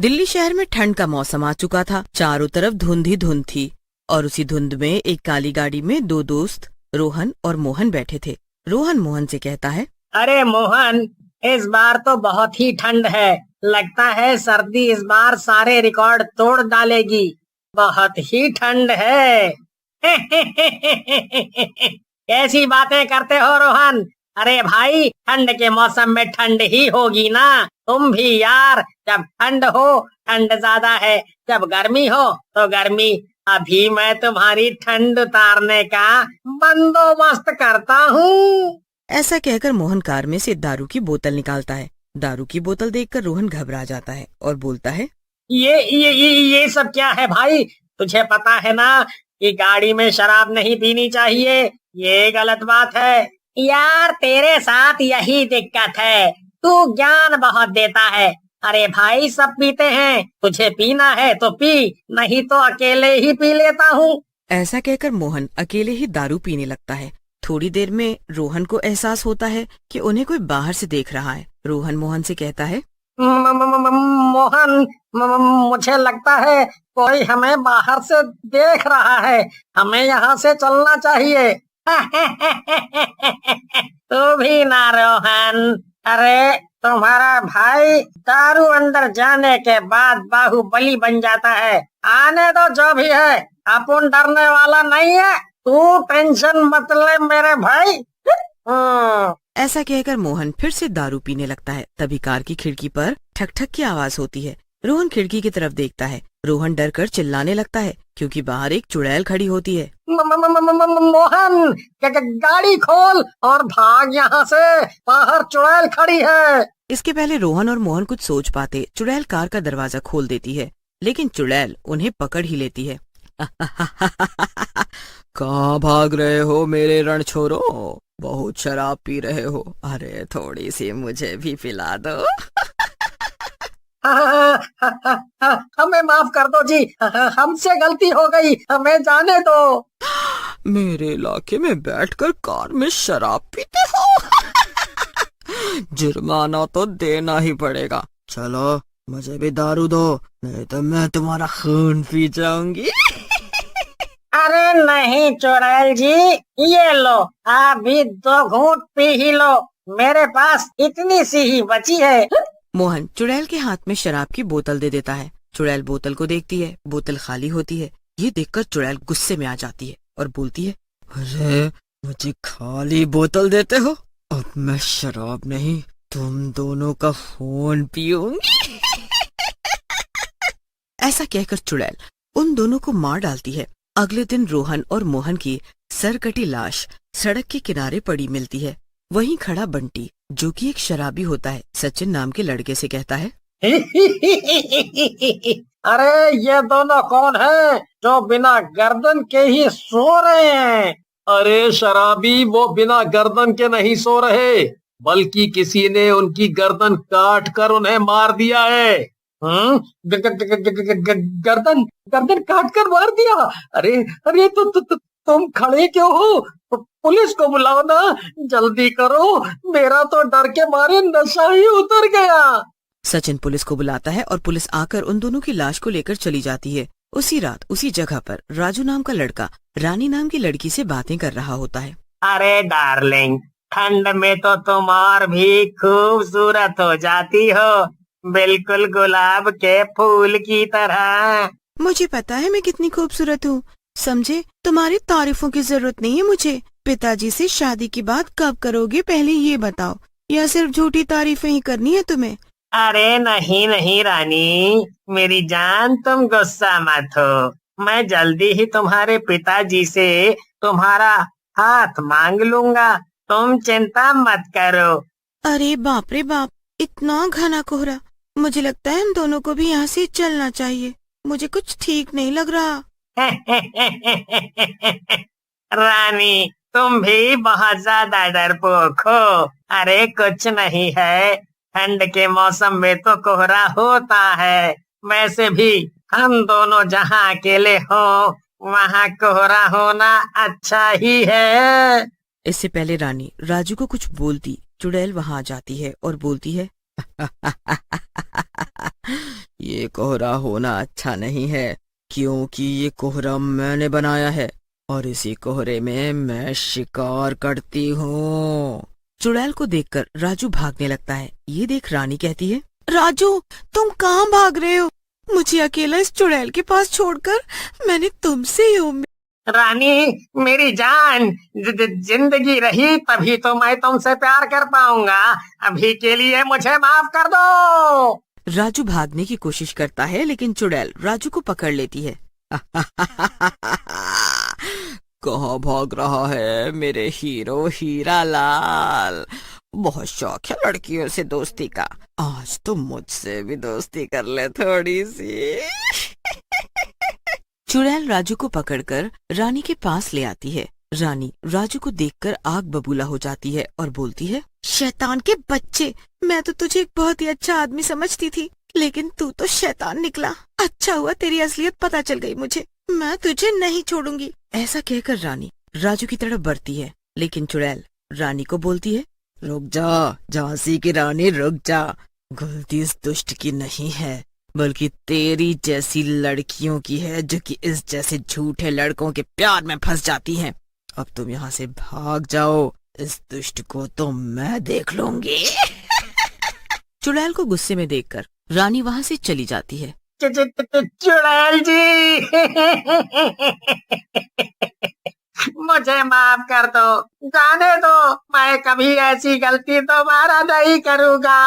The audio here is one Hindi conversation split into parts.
दिल्ली शहर में ठंड का मौसम आ चुका था। चारों तरफ धुंध ही धुंध थी और उसी धुंध में एक काली गाड़ी में दो दोस्त रोहन और मोहन बैठे थे। रोहन मोहन से कहता है, अरे मोहन, इस बार तो बहुत ही ठंड है। लगता है सर्दी इस बार सारे रिकॉर्ड तोड़ डालेगी। बहुत ही ठंड है। कैसी बातें करते हो रोहन? अरे भाई, ठंड के मौसम में ठंड ही होगी ना। तुम भी यार, जब ठंड हो ठंड ज्यादा है, जब गर्मी हो तो गर्मी। अभी मैं तुम्हारी ठंड उतारने का बंदोबस्त करता हूँ। ऐसा कहकर मोहन कार में से दारू की बोतल निकालता है। दारू की बोतल देखकर रोहन घबरा जाता है और बोलता है, ये सब क्या है भाई? तुझे पता है ना कि गाड़ी में शराब नहीं पीनी चाहिए। ये गलत बात है। यार, तेरे साथ यही दिक्कत है, तू ज्ञान बहुत देता है। अरे भाई, सब पीते हैं, तुझे पीना है तो पी, नहीं तो अकेले ही पी लेता हूँ। ऐसा कहकर मोहन अकेले ही दारू पीने लगता है। थोड़ी देर में रोहन को एहसास होता है कि उन्हें कोई बाहर से देख रहा है। रोहन मोहन से कहता है, मोहन, मुझे लगता है कोई हमें बाहर से देख रहा है। हमें यहाँ से चलना चाहिए। तू भी ना रोहन। अरे, तुम्हारा भाई दारू अंदर जाने के बाद बाहुबली बन जाता है। आने दो जो भी है, अपन डरने वाला नहीं है। तू टेंशन मत ले मेरे भाई। ऐसा कहकर मोहन फिर से दारू पीने लगता है। तभी कार की खिड़की पर ठक ठक की आवाज होती है। रोहन खिड़की की तरफ देखता है। रोहन डर कर चिल्लाने लगता है क्योंकि बाहर एक चुड़ैल खड़ी होती है। मोहन, गाड़ी खोल और भाग यहाँ से, बाहर चुड़ैल खड़ी है। इसके पहले रोहन और मोहन कुछ सोच पाते, चुड़ैल कार का दरवाजा खोल देती है, लेकिन चुड़ैल उन्हें पकड़ ही लेती है। कहाँ भाग रहे हो मेरे रणछोरो? बहुत शराब पी रहे हो। अरे थोड़ी सी मुझे भी पिला दो। हमें माफ कर दो जी, हमसे गलती हो गई, हमें जाने दो। मेरे इलाके में बैठकर कार में शराब पीते हो? जुर्माना तो देना ही पड़ेगा। चलो मुझे भी दारू दो, नहीं तो मैं तुम्हारा खून पी जाऊंगी। अरे नहीं चुड़ैल जी, ये लो, आप भी 2 घूंट पी ही लो। मेरे पास इतनी सी ही बची है। मोहन चुड़ैल के हाथ में शराब की बोतल दे देता है। चुड़ैल बोतल को देखती है, बोतल खाली होती है। ये देखकर चुड़ैल गुस्से में आ जाती है और बोलती है, अरे मुझे खाली बोतल देते हो? अब मैं शराब नहीं, तुम दोनों का खून पीऊंगी। ऐसा कहकर चुड़ैल उन दोनों को मार डालती है। अगले दिन रोहन और मोहन की सरकटी लाश सड़क के किनारे पड़ी मिलती है। वहीं खड़ा बंटी, जो कि एक शराबी होता है, सचिन नाम के लड़के से कहता है, अरे ये दोनों कौन है जो बिना गर्दन के ही सो रहे हैं? अरे शराबी, वो बिना गर्दन के नहीं सो रहे, बल्कि किसी ने उनकी गर्दन काट कर उन्हें मार दिया है। गर्दन गर्दन काट कर मार दिया? अरे अरे, तुम खड़े क्यों हो? पुलिस को बुलाओ ना, जल्दी करो, मेरा तो डर के मारे नशा ही उतर गया। सचिन पुलिस को बुलाता है और पुलिस आकर उन दोनों की लाश को लेकर चली जाती है। उसी रात उसी जगह पर राजू नाम का लड़का रानी नाम की लड़की से बातें कर रहा होता है। अरे डार्लिंग, ठंड में तो तुम और भी खूबसूरत हो जाती हो, बिल्कुल गुलाब के फूल की तरह। मुझे पता है मैं कितनी खूबसूरत हूँ, समझे? तुम्हारी तारीफों की जरूरत नहीं है मुझे। पिताजी से शादी की बात कब करोगे, पहले ये बताओ, या सिर्फ झूठी तारीफें ही करनी है तुम्हें? अरे नहीं नहीं रानी, मेरी जान, तुम गुस्सा मत हो। मैं जल्दी ही तुम्हारे पिताजी से तुम्हारा हाथ मांग लूंगा, तुम चिंता मत करो। अरे बाप रे बाप, इतना घना कोहरा। मुझे लगता है हम दोनों को भी यहाँ से चलना चाहिए। मुझे कुछ ठीक नहीं लग रहा। रानी, तुम भी बहुत ज्यादा डरपोक हो। अरे कुछ नहीं है, ठंड के मौसम में तो कोहरा होता है। वैसे भी हम दोनों जहाँ अकेले हो, वहाँ कोहरा होना अच्छा ही है। इससे पहले रानी राजू को कुछ बोलती, चुड़ैल वहाँ आ जाती है और बोलती है, ये कोहरा होना अच्छा नहीं है, क्योंकि ये कोहरा मैंने बनाया है और इसी कोहरे में मैं शिकार करती हूँ। चुड़ैल को देखकर राजू भागने लगता है। ये देख रानी कहती है, राजू तुम कहाँ भाग रहे हो? मुझे अकेला इस चुड़ैल के पास छोड़कर मैंने तुमसे ही उम्मीद। रानी मेरी जान, जिंदगी रही तभी तो मैं तुमसे प्यार कर पाऊंगा। अभी के लिए मुझे माफ कर दो। राजू भागने की कोशिश करता है, लेकिन चुड़ैल राजू को पकड़ लेती है। कहाँ भाग रहा है मेरे हीरो हीरा लाल? बहुत शौक है लड़कियों से दोस्ती का, आज तो मुझसे भी दोस्ती कर ले थोड़ी सी। चुड़ैल राजू को पकड़कर रानी के पास ले आती है। रानी राजू को देखकर आग बबूला हो जाती है और बोलती है, शैतान के बच्चे, मैं तो तुझे एक बहुत ही अच्छा आदमी समझती थी, लेकिन तू तो शैतान निकला। अच्छा हुआ तेरी असलियत पता चल गई मुझे, मैं तुझे नहीं छोड़ूंगी। ऐसा कहकर रानी राजू की तरफ बढ़ती है, लेकिन चुड़ैल रानी को बोलती है, रुक जा झांसी की रानी, रुक जा। गलती इस दुष्ट की नहीं है, बल्कि तेरी जैसी लड़कियों की है, जो कि इस जैसे झूठे लड़कों के प्यार में फंस जाती हैं। अब तुम यहाँ से भाग जाओ, इस दुष्ट को तो मैं देख लूंगी। चुड़ैल को गुस्से में देखकर रानी वहाँ से चली जाती है। चुड़ैल जी, मुझे माफ कर दो, जाने दो, मैं कभी ऐसी गलती दोबारा नहीं करूँगा।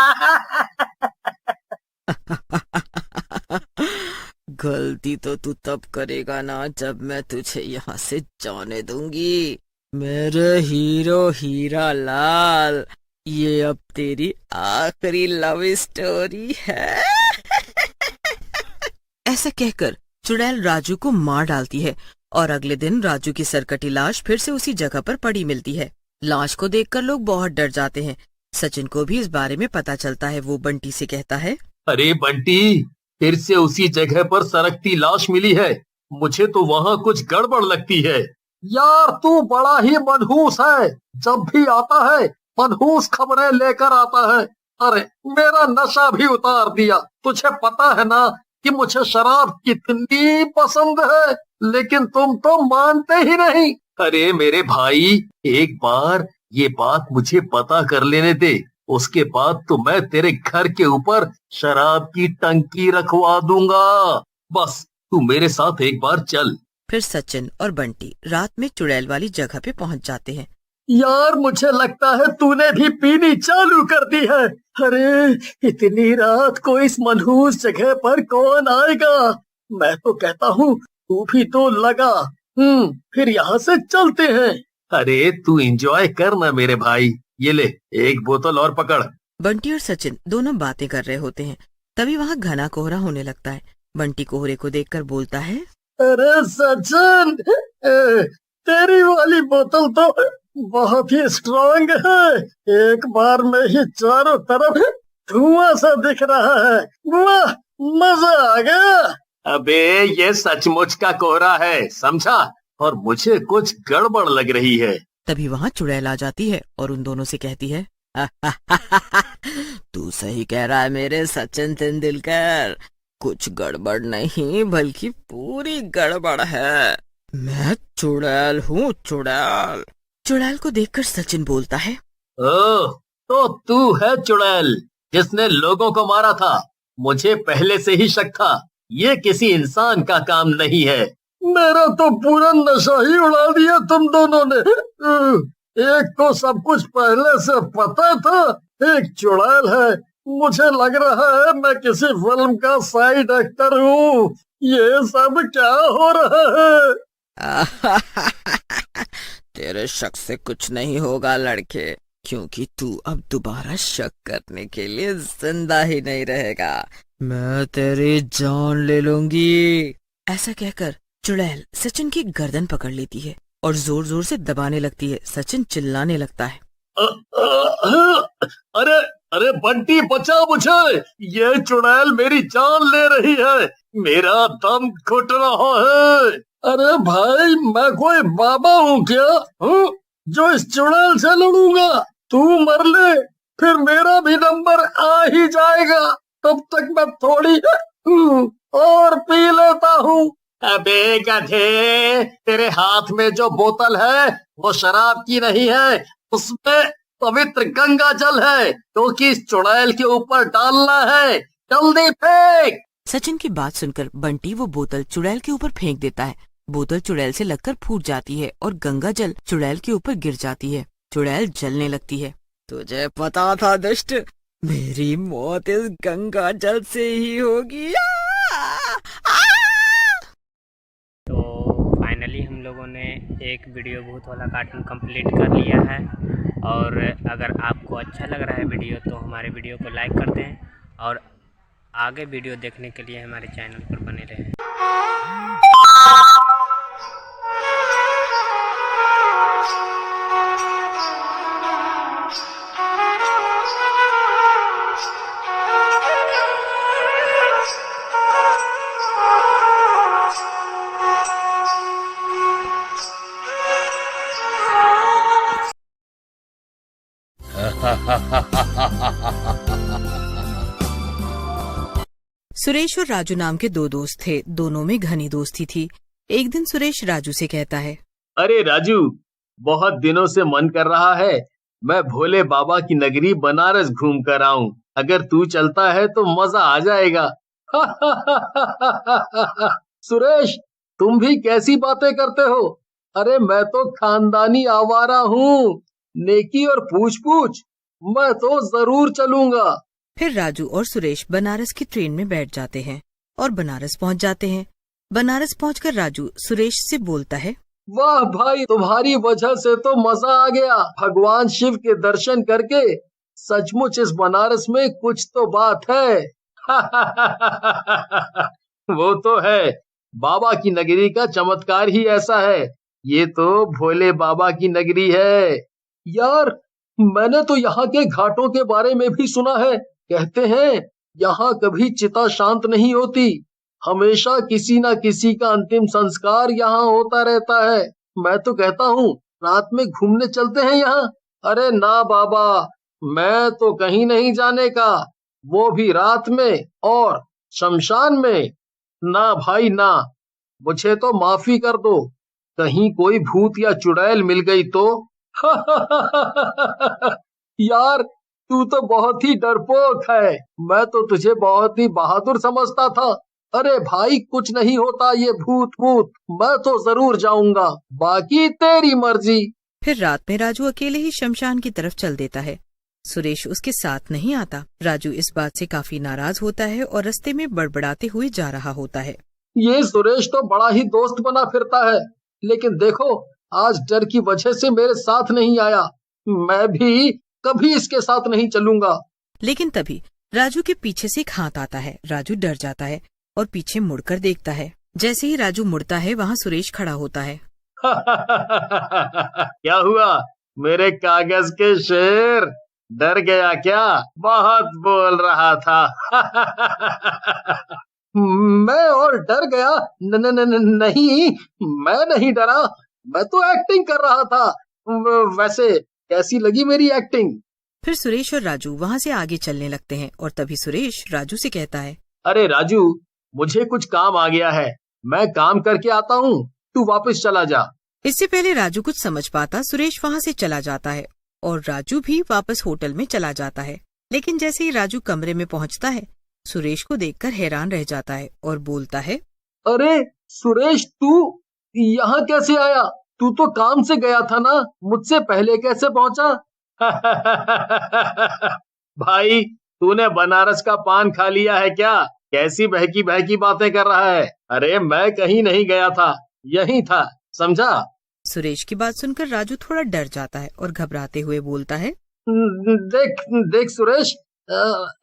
गलती तो तू तब करेगा ना जब मैं तुझे यहाँ से जाने दूंगी, मेरे हीरो हीरा लाल। ये अब तेरी आखिरी लव स्टोरी है। ऐसा कहकर चुड़ैल राजू को मार डालती है और अगले दिन राजू की सरकटी लाश फिर से उसी जगह पर पड़ी मिलती है। लाश को देखकर लोग बहुत डर जाते हैं। सचिन को भी इस बारे में पता चलता है। वो बंटी से कहता है, अरे बंटी, फिर से उसी जगह पर सरकती लाश मिली है। मुझे तो वहाँ कुछ गड़बड़ लगती है। यार तू बड़ा ही मनहूस है, जब भी आता है मनहूस खबरें लेकर आता है। अरे मेरा नशा भी उतार दिया। तुझे पता है ना कि मुझे शराब कितनी पसंद है, लेकिन तुम तो मानते ही नहीं। अरे मेरे भाई, एक बार ये बात मुझे पता कर लेने दे, उसके बाद तो मैं तेरे घर के ऊपर शराब की टंकी रखवा दूंगा। बस तू मेरे साथ एक बार चल। फिर सचिन और बंटी रात में चुड़ैल वाली जगह पे पहुंच जाते हैं। यार मुझे लगता है तूने भी पीनी चालू कर दी है। अरे इतनी रात को इस मनहूस जगह पर कौन आएगा? मैं तो कहता हूँ तू भी तो लगा। फिर यहाँ से चलते हैं। अरे तू एंजॉय कर ना मेरे भाई, ये ले एक बोतल और पकड़। बंटी और सचिन दोनों बातें कर रहे होते हैं। तभी वहाँ घना कोहरा होने लगता है। बंटी कोहरे को देखकर बोलता है, अरे सचिन, तेरी वाली बोतल तो बहुत ही स्ट्रांग है। एक बार में ही चारों तरफ धुआं सा दिख रहा है। वाह, मजा आ गया। अबे ये सचमुच का कोहरा है, समझा? और मुझे कुछ गड़बड़ लग रही है। तभी वहाँ चुड़ैल आ जाती है और उन दोनों से कहती है, तू सही कह रहा है मेरे सचिन तेंदुलकर, कुछ गड़बड़ नहीं बल्कि पूरी गड़बड़ है। मैं चुड़ैल हूँ, चुड़ैल। चुड़ैल को देखकर सचिन बोलता है, ओह, तो तू है चुड़ैल जिसने लोगों को मारा था। मुझे पहले से ही शक था, ये किसी इंसान का काम नहीं है। मेरा तो पूरा नशा ही उड़ा दिया तुम दोनों ने। एक को सब कुछ पहले से पता था, एक चुड़ैल है। मुझे लग रहा है मैं किसी फिल्म का साइड एक्टर हूँ। ये सब क्या हो रहा है? तेरे शक से कुछ नहीं होगा लड़के, क्योंकि तू अब दोबारा शक करने के लिए जिंदा ही नहीं रहेगा। मैं तेरी जान ले लूंगी। ऐसा कहकर चुड़ैल सचिन की गर्दन पकड़ लेती है और जोर जोर से दबाने लगती है। सचिन चिल्लाने लगता है, अरे अरे बंटी बचा मुझे, ये चुड़ैल मेरी जान ले रही है। मेरा दम घुट रहा है। अरे भाई, मैं कोई बाबा हूँ क्या जो इस चुड़ैल से लड़ूंगा? तू मर ले, फिर मेरा भी नंबर आ ही जाएगा। तब तक मैं थोड़ी और पी लेता हूँ। अबे गधे, तेरे हाथ में जो बोतल है वो शराब की नहीं है, उसमें पवित्र गंगा जल है, क्योंकि इस चुड़ैल के ऊपर डालना है। जल्दी फेंक। सचिन की बात सुनकर बंटी वो बोतल चुड़ैल के ऊपर फेंक देता है। बोतल चुड़ैल से लगकर फूट जाती है और गंगा जल चुड़ैल के ऊपर गिर जाती है। चुड़ैल जलने लगती है। तुझे पता था दुष्ट, मेरी मौत इस गंगा जल से ही होगी। तो फाइनली हम लोगों ने एक वीडियो भूत वाला कार्टून कंप्लीट कर लिया है। और अगर आपको अच्छा लग रहा है वीडियो तो हमारे वीडियो को लाइक कर दें और आगे वीडियो देखने के लिए हमारे चैनल पर बने रहें। सुरेश और राजू नाम के दो दोस्त थे। दोनों में घनी दोस्ती थी। एक दिन सुरेश राजू से कहता है, अरे राजू, बहुत दिनों से मन कर रहा है मैं भोले बाबा की नगरी बनारस घूम कर आऊं। अगर तू चलता है तो मजा आ जाएगा। सुरेश, तुम भी कैसी बातें करते हो? अरे मैं तो खानदानी आवारा हूँ। नेकी और पूछ पूछ, मैं तो जरूर चलूंगा। फिर राजू और सुरेश बनारस की ट्रेन में बैठ जाते हैं और बनारस पहुंच जाते हैं। बनारस पहुंचकर राजू सुरेश से बोलता है, वाह भाई, तुम्हारी वजह से तो मजा आ गया। भगवान शिव के दर्शन करके सचमुच इस बनारस में कुछ तो बात है। वो तो है, बाबा की नगरी का चमत्कार ही ऐसा है। ये तो भोले बाबा की नगरी है। यार, मैंने तो यहाँ के घाटों के बारे में भी सुना है। कहते हैं यहाँ कभी चिता शांत नहीं होती, हमेशा किसी न किसी का अंतिम संस्कार यहाँ होता रहता है। मैं तो कहता हूँ रात में घूमने चलते हैं यहाँ। अरे ना बाबा, मैं तो कहीं नहीं जाने का, वो भी रात में और शमशान में। ना भाई ना, मुझे तो माफी कर दो। कहीं कोई भूत या चुड़ैल मिल गई तो। यार, तू तो बहुत ही डरपोक है। मैं तो तुझे बहुत ही बहादुर समझता था। अरे भाई, कुछ नहीं होता ये भूत भूत, मैं तो जरूर जाऊंगा, बाकी तेरी मर्जी। फिर रात में राजू अकेले ही शमशान की तरफ चल देता है। सुरेश उसके साथ नहीं आता। राजू इस बात से काफी नाराज होता है और रास्ते में बड़बड़ाते हुए जा रहा होता है। ये सुरेश तो बड़ा ही दोस्त बना फिरता है, लेकिन देखो आज डर की वजह से मेरे साथ नहीं आया। मैं भी कभी इसके साथ नहीं चलूंगा। लेकिन तभी राजू के पीछे से एक हाथ आता है। राजू डर जाता है और पीछे मुड़कर देखता है। जैसे ही राजू मुड़ता है वहाँ सुरेश खड़ा होता है। क्या हुआ मेरे कागज के शेर, डर गया क्या? बहुत बोल रहा था। मैं और डर गया? न, न, न, न, नहीं, मैं नहीं डरा, मैं तो एक्टिंग कर रहा था। वैसे कैसी लगी मेरी एक्टिंग? फिर सुरेश और राजू वहाँ से आगे चलने लगते हैं और तभी सुरेश राजू से कहता है, अरे राजू, मुझे कुछ काम आ गया है, मैं काम करके आता हूँ, तू वापस चला जा। इससे पहले राजू कुछ समझ पाता, सुरेश वहाँ से चला जाता है और राजू भी वापस होटल में चला जाता है। लेकिन जैसे ही राजू कमरे में पहुँचता है, सुरेश को देखकर हैरान रह जाता है और बोलता है, अरे सुरेश, तू यहाँ कैसे आया? तू तो काम से गया था ना, मुझसे पहले कैसे पहुँचा? भाई, तूने बनारस का पान खा लिया है क्या? कैसी बहकी बहकी बातें कर रहा है? अरे मैं कहीं नहीं गया था, यहीं था, समझा? सुरेश की बात सुनकर राजू थोड़ा डर जाता है और घबराते हुए बोलता है, देख देख सुरेश,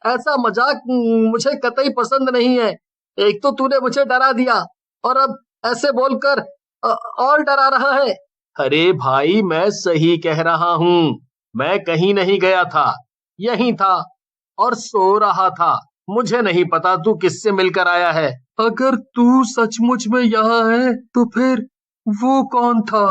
ऐसा मजाक मुझे कतई पसंद नहीं है। एक तो तूने मुझे डरा दिया और अब ऐसे बोलकर और डरा रहा है। अरे भाई, मैं सही कह रहा हूँ, मैं कहीं नहीं गया था, यहीं था और सो रहा था। मुझे नहीं पता तू किससे मिलकर आया है। अगर तू सचमुच में यहाँ है तो फिर वो कौन था?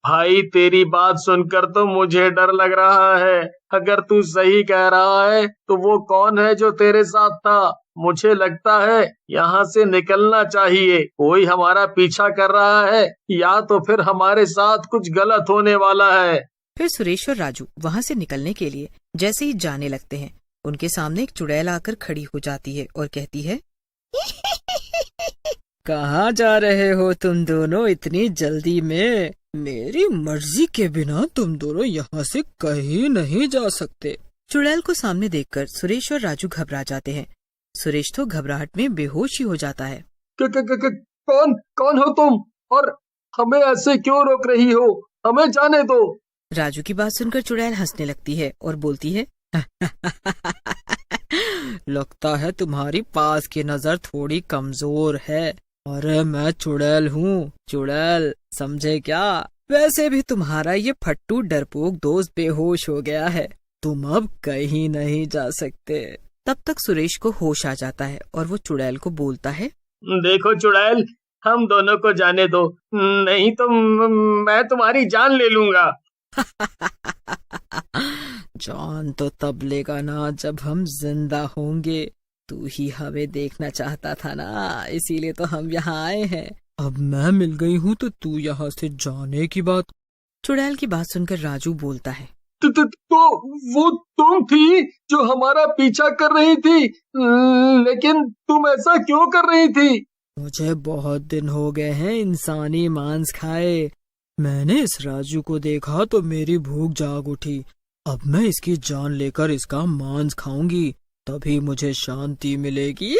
भाई, तेरी बात सुनकर तो मुझे डर लग रहा है। अगर तू सही कह रहा है तो वो कौन है जो तेरे साथ था? मुझे लगता है यहाँ से निकलना चाहिए। कोई हमारा पीछा कर रहा है या तो फिर हमारे साथ कुछ गलत होने वाला है। फिर सुरेश और राजू वहाँ से निकलने के लिए जैसे ही जाने लगते हैं, उनके सामने एक चुड़ैल आकर खड़ी हो जाती है और कहती है, कहाँ जा रहे हो तुम दोनों इतनी जल्दी में? मेरी मर्जी के बिना तुम दोनों यहाँ से कहीं नहीं जा सकते। चुड़ैल को सामने देखकर सुरेश और राजू घबरा जाते हैं। सुरेश तो घबराहट में बेहोश ही हो जाता है। कौन हो तुम और हमें ऐसे क्यों रोक रही हो? हमें जाने दो। राजू की बात सुनकर चुड़ैल हंसने लगती है और बोलती है, लगता है तुम्हारी पास की नजर थोड़ी कमजोर है। अरे मैं चुड़ैल हूँ, चुड़ैल समझे क्या? वैसे भी तुम्हारा ये फट्टू डरपोक दोस्त बेहोश हो गया है, तुम अब कहीं नहीं जा सकते। तब तक सुरेश को होश आ जाता है और वो चुड़ैल को बोलता है, देखो चुड़ैल, हम दोनों को जाने दो, नहीं तो मैं तुम्हारी जान ले लूंगा। जान तो तब लेगा ना जब हम जिंदा होंगे। तू ही हमें देखना चाहता था ना, इसीलिए तो हम यहाँ आए हैं। अब मैं मिल गई हूँ तो तू यहाँ से जाने की बात। चुड़ैल की बात सुनकर राजू बोलता है, तो वो तुम थी जो हमारा पीछा कर रही थी, लेकिन तुम ऐसा क्यों कर रही थी? मुझे बहुत दिन हो गए हैं इंसानी मांस खाए। मैंने इस राजू को देखा तो मेरी भूख जाग उठी। अब मैं इसकी जान लेकर इसका मांस खाऊंगी, तभी मुझे शांति मिलेगी।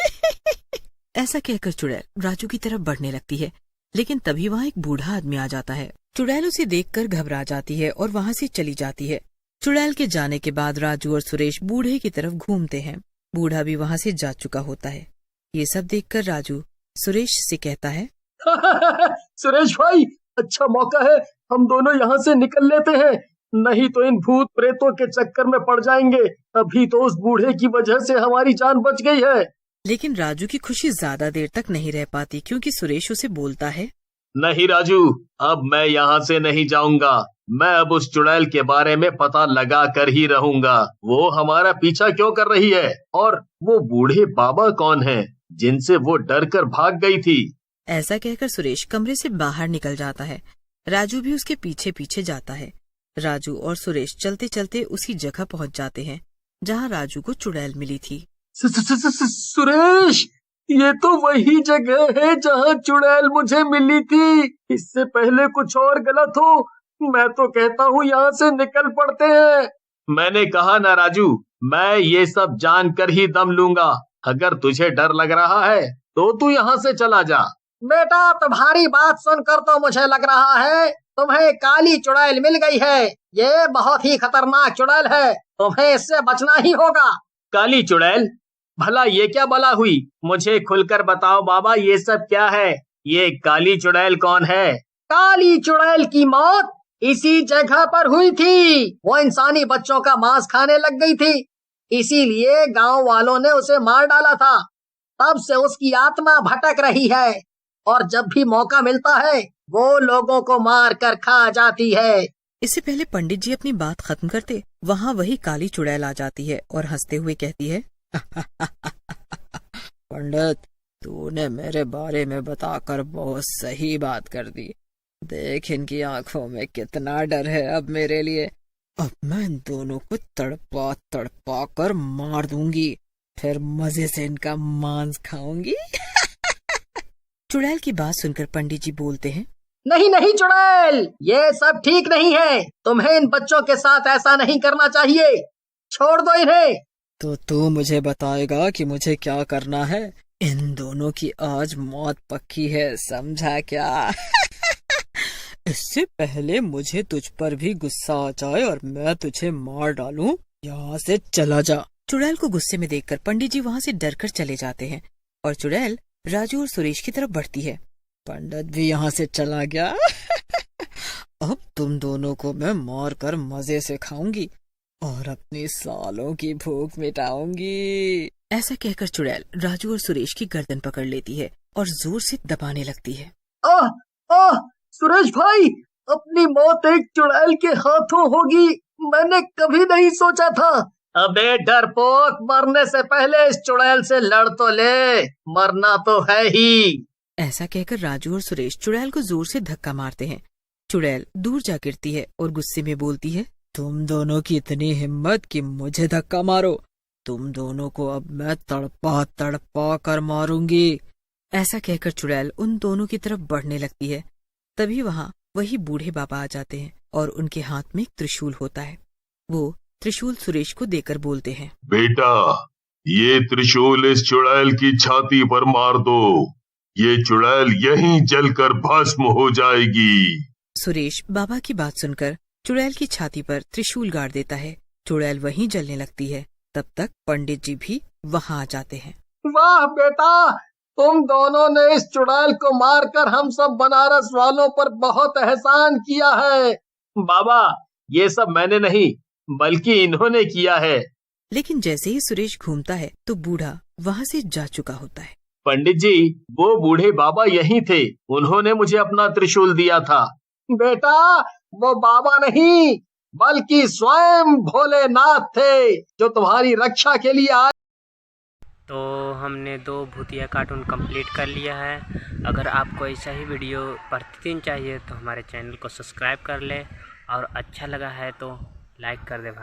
ऐसा कहकर चुड़ैल राजू की तरफ बढ़ने लगती है, लेकिन तभी वहाँ एक बूढ़ा आदमी आ जाता है। चुड़ैल उसे देखकर घबरा जाती है और वहाँ से चली जाती है। चुड़ैल के जाने के बाद राजू और सुरेश बूढ़े की तरफ घूमते हैं। बूढ़ा भी वहाँ से जा चुका होता है। ये सब देखकर राजू सुरेश से कहता है, सुरेश भाई, अच्छा मौका है, हम दोनों यहाँ से निकल लेते हैं, नहीं तो इन भूत प्रेतों के चक्कर में पड़ जाएंगे। अभी तो उस बूढ़े की वजह से हमारी जान बच गई है। लेकिन राजू की खुशी ज्यादा देर तक नहीं रह पाती, क्योंकि सुरेश उसे बोलता है, नहीं राजू, अब मैं यहाँ से नहीं जाऊंगा। मैं अब उस चुड़ैल के बारे में पता लगा कर ही रहूंगा। वो हमारा पीछा क्यों कर रही है और वो बूढ़े बाबा कौन हैं जिनसे वो डर कर भाग गई थी? ऐसा कहकर सुरेश कमरे से बाहर निकल जाता है। राजू भी उसके पीछे पीछे जाता है। राजू और सुरेश चलते चलते उसी जगह पहुंच जाते हैं जहां राजू को चुड़ैल मिली थी। सुरेश, ये तो वही जगह है जहाँ चुड़ैल मुझे मिली थी। इससे पहले कुछ और गलत हो, मैं तो कहता हूँ यहाँ से निकल पड़ते हैं। मैंने कहा ना राजू, मैं ये सब जान कर ही दम लूंगा। अगर तुझे डर लग रहा है तो तू यहाँ से चला जा। बेटा, तुम्हारी बात सुनकर तो मुझे लग रहा है तुम्हें काली चुड़ैल मिल गई है। ये बहुत ही खतरनाक चुड़ैल है, तुम्हें इससे बचना ही होगा। काली चुड़ैल? भला ये क्या बला हुई? मुझे खुलकर बताओ बाबा, ये सब क्या है? ये काली चुड़ैल कौन है? काली चुड़ैल की मौत इसी जगह पर हुई थी। वो इंसानी बच्चों का मांस खाने लग गई थी, इसीलिए गांव वालों ने उसे मार डाला था। तब से उसकी आत्मा भटक रही है और जब भी मौका मिलता है वो लोगों को मार कर खा जाती है। इससे पहले पंडित जी अपनी बात खत्म करते, वहाँ वही काली चुड़ैल आ जाती है और हंसते हुए कहती है, पंडित, तूने मेरे बारे में बताकर बहुत सही बात कर दी। देख, इनकी आंखों में कितना डर है अब मेरे लिए। अब मैं इन दोनों को तड़पा तड़पा कर मार दूंगी, फिर मजे से इनका मांस खाऊंगी। चुड़ैल की बात सुनकर पंडित जी बोलते हैं, नहीं नहीं चुड़ैल, ये सब ठीक नहीं है। तुम्हें इन बच्चों के साथ ऐसा नहीं करना चाहिए। छोड़ दो इन्हें। तो तू मुझे बताएगा कि मुझे क्या करना है? इन दोनों की आज मौत पक्की है, समझा क्या? इससे पहले मुझे तुझ पर भी गुस्सा आ जाए और मैं तुझे मार डालूं, यहाँ से चला जा। चुड़ैल को गुस्से में देखकर पंडित जी वहाँ से डरकर चले जाते हैं और चुड़ैल राजू और सुरेश की तरफ बढ़ती है। पंडित भी यहाँ से चला गया। अब तुम दोनों को मैं मार कर मजे से खाऊंगी और अपनी सालों की भूख मिटाऊंगी। ऐसा कहकर चुड़ैल राजू और सुरेश की गर्दन पकड़ लेती है और जोर से दबाने लगती है। ओह ओह, सुरेश भाई, अपनी मौत एक चुड़ैल के हाथों होगी, मैंने कभी नहीं सोचा था। अबे डरपोक, मरने से पहले इस चुड़ैल से लड़ तो ले, मरना तो है ही। ऐसा कहकर राजू और सुरेश चुड़ैल को जोर से धक्का मारते हैं। चुड़ैल दूर जा गिरती है और गुस्से में बोलती है, तुम दोनों की इतनी हिम्मत कि मुझे धक्का मारो, तुम दोनों को अब मैं तड़पा तड़पा कर मारूंगी। ऐसा कहकर चुड़ैल उन दोनों की तरफ बढ़ने लगती है। तभी वहाँ वही बूढ़े बाबा आ जाते हैं और उनके हाथ में एक त्रिशूल होता है। वो त्रिशूल सुरेश को देकर बोलते हैं, बेटा, ये त्रिशूल इस चुड़ैल की छाती पर मार दो, ये चुड़ैल यहीं जलकर भस्म हो जाएगी। सुरेश बाबा की बात सुनकर चुड़ैल की छाती पर त्रिशूल गाड़ देता है। चुड़ैल वहीं जलने लगती है। तब तक पंडित जी भी वहाँ आ जाते हैं। वाह बेटा, तुम दोनों ने इस चुड़ैल को मारकर हम सब बनारस वालों पर बहुत एहसान किया है। बाबा, ये सब मैंने नहीं बल्कि इन्होंने किया है। लेकिन जैसे ही सुरेश घूमता है तो बूढ़ा वहाँ से जा चुका होता है। पंडित जी, वो बूढ़े बाबा यही थे, उन्होंने मुझे अपना त्रिशूल दिया था। बेटा, वो बाबा नहीं बल्कि स्वयं भोलेनाथ थे, जो तुम्हारी रक्षा के लिए आए। तो हमने 2 भूतिया कार्टून कंप्लीट कर लिया है। अगर आपको ऐसा ही वीडियो प्रतिदिन चाहिए तो हमारे चैनल को सब्सक्राइब कर ले, और अच्छा लगा है तो लाइक कर दे भाई।